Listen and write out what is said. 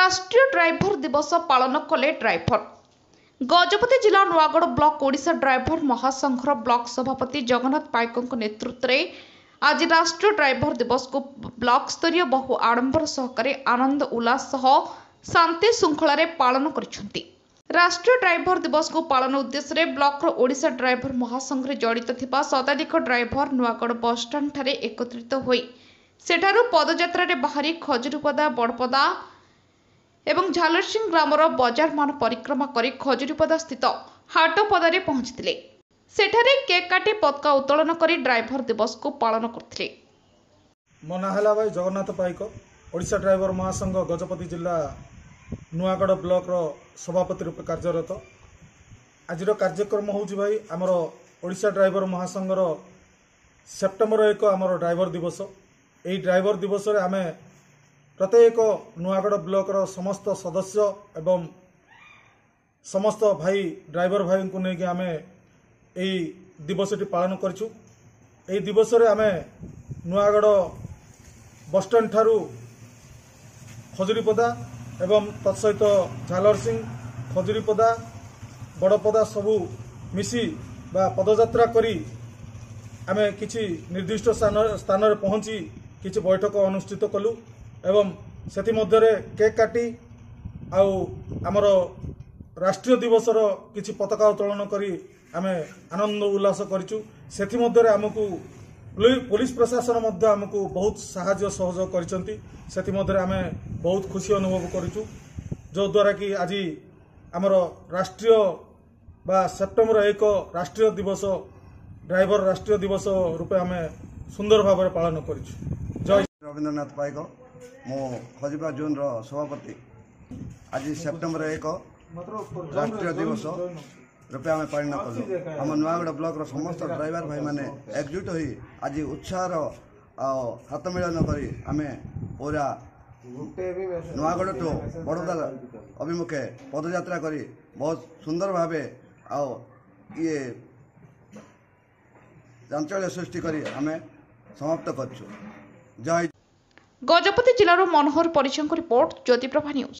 राष्ट्रीय ड्राइवर दिवस पालन कले ड्राइवर। गजपति जिला Nuagarh block Odisha driver महासंघर block सभापति जगन्नाथ पाइकों नेतृत्व में आज राष्ट्रीय ड्राइवर दिवस को ब्लॉक स्तरीय बहु आडंबर सहकारे आनंद उल्लास सह शांति श्रृंखला पालन करिसेंति। राष्ट्रीय ड्राइवर दिवस को पालन उद्देश्य ब्लॉक ओडिशा ड्राइवर महासंघ रे जड़ित थिबा शताधिक ड्राइवर नुआगढ़ बस स्टाण्ड ठारे एकत्रित होई सेठारु पदयात्रा रे बाहरी खजुरीपदा बड़पदा एवं झालरसिंह ग्रामर बजार मान परिक्रमा करी खजुरीपदा स्थित हाटपदारे पहुंचथिले। सेठारे केक काटी पताका उत्तोलन करी ड्राइवर दिवस को पालन करथिले। मो ना हैला भाई जगन्नाथ पाइक ओडिशा ड्राइवर महासंघ गजपति जिला नुआगढ़ ब्लॉक रो सभापति रूप कार्यरत। आज कार्यक्रम होउछि भाई आमर ओडिशा ड्राइवर महासंघर सेप्टेम्बर 1 आमर ड्राइवर दिवस। एई ड्राइवर दिवस रे आमे प्रत्येक नुआगढ़ ब्लॉक रो समस्त सदस्य एवं समस्त भाई ड्राइवर भाई को लेकिन आमे एई दिवसटी पालन करछु। एई दिवस रे आमे नुआगढ़ बस स्टैंड ठारू खजुरीपदा एवं तत्सहित झालरसिंह खजुरीपदा बड़पदा सबू मिसी बा पदयात्रा करी आमे किछि निर्दिष्ट स्थान रे पहुंची किछि बैठक अनुष्ठित कलु एवं सेति मध्य रे केक काटी आउ आमर राष्ट्रीय दिवस रो किछि पताका उत्तोलन करी आमे आनंद उल्लास करिछु। सेति मध्य रे हमकु पुलिस प्रशासन मध्य हमकु बहुत सहायता सहयोग करिसंती। सेति मध्य रे आमे बहुत खुशी अनुभव करिछु जो द्वारा कि आज आमर राष्ट्रीय बा सेप्टेम्बर 1 राष्ट्रीय दिवस ड्राइवर राष्ट्रीय दिवस रूपे आमे सुंदर भाव में पालन करिछु। जय रविंद्रनाथ पाइक मो खजुरीपदा जोन रो सभापति। आज सेप्टेम्बर 1 राष्ट्रीय दिवस रूपे आम पालन कलु। आम नुआगढ़ ब्लॉक रो समस्त ड्राइवर भाई माने एकजुट होई आज उत्साह हाथ मिलन करी आमे पूरा नुआगढ़ टू बड़ौदा अभिमुखे पदयात्रा करी बहुत सुंदर भावे ये चांचल्य सृष्टि करी आमे समाप्त करछु। जय। गजपति जिलार मनोहर परिचय रिपोर्ट ज्योतिप्रभा न्यूज।